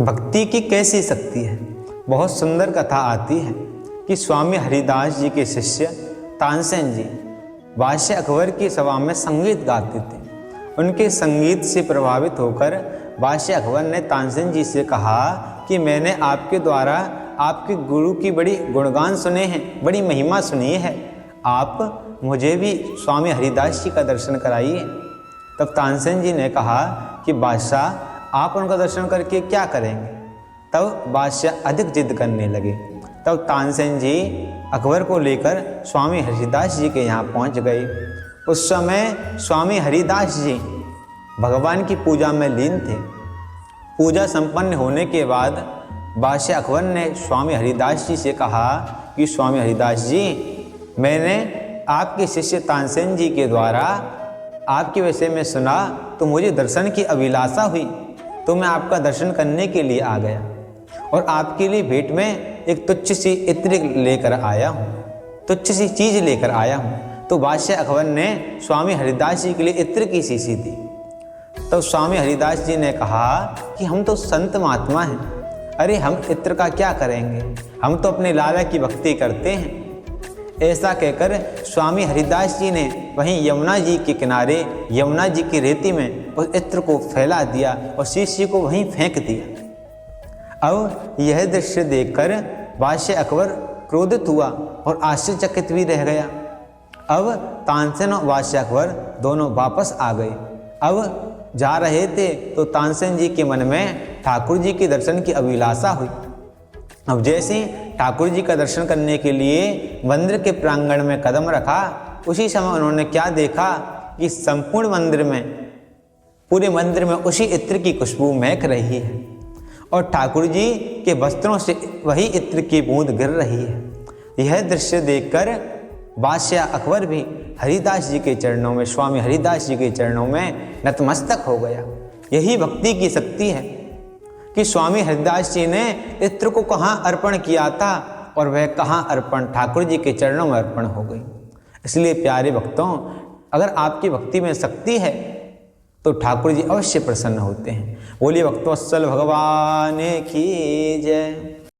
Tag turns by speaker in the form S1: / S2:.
S1: भक्ति की कैसी शक्ति है। बहुत सुंदर कथा आती है कि स्वामी हरिदास जी के शिष्य तानसेन जी बादशाह अकबर की सभा में संगीत गाते थे। उनके संगीत से प्रभावित होकर बादशाह अकबर ने तानसेन जी से कहा कि मैंने आपके द्वारा आपके गुरु की बड़ी गुणगान सुने हैं, बड़ी महिमा सुनी है, आप मुझे भी स्वामी हरिदास जी का दर्शन कराइए। तब तानसेन जी ने कहा कि बादशाह आप उनका दर्शन करके क्या करेंगे। तब बादशाह अधिक जिद करने लगे। तब तानसेन जी अकबर को लेकर स्वामी हरिदास जी के यहाँ पहुँच गए। उस समय स्वामी हरिदास जी भगवान की पूजा में लीन थे। पूजा संपन्न होने के बाद बादशाह अकबर ने स्वामी हरिदास जी से कहा कि स्वामी हरिदास जी, मैंने आपके शिष्य तानसेन जी के द्वारा आपके विषय में सुना तो मुझे दर्शन की अभिलाषा हुई, तो मैं आपका दर्शन करने के लिए आ गया और आपके लिए भेंट में एक तुच्छ सी इत्र लेकर आया हूँ, तुच्छ सी चीज़ लेकर आया हूँ। तो बादशाह अकबर ने स्वामी हरिदास जी के लिए इत्र की शीशी दी। तो स्वामी हरिदास जी ने कहा कि हम तो संत महात्मा हैं, अरे हम इत्र का क्या करेंगे, हम तो अपने लाला की भक्ति करते हैं। ऐसा कहकर स्वामी हरिदास जी ने वहीं यमुना जी के किनारे यमुना जी की रेती में उस इत्र को फैला दिया और शीशी को वहीं फेंक दिया। अब यह दृश्य देखकर बादशाह अकबर क्रोधित हुआ और आश्चर्यचकित भी रह गया। अब तानसेन और बादशाह अकबर दोनों वापस आ गए। अब जा रहे थे तो तानसेन जी के मन में ठाकुर जी के दर्शन की अभिलाषा हुई। अब जैसे ठाकुर जी का दर्शन करने के लिए मंदिर के प्रांगण में कदम रखा, उसी समय उन्होंने क्या देखा कि संपूर्ण मंदिर में, पूरे मंदिर में उसी इत्र की खुशबू महक रही है और ठाकुर जी के वस्त्रों से वही इत्र की बूंद गिर रही है। यह दृश्य देखकर बादशाह अकबर भी हरिदास जी के चरणों में, स्वामी हरिदास जी के चरणों में नतमस्तक हो गया। यही भक्ति की शक्ति है कि स्वामी हरिदास जी ने इत्र को कहाँ अर्पण किया था और वह कहाँ अर्पण, ठाकुर जी के चरणों में अर्पण हो गई। इसलिए प्यारे भक्तों, अगर आपकी भक्ति में शक्ति है तो ठाकुर जी अवश्य प्रसन्न होते हैं। बोलिए भक्तवत्सल भगवान की जय।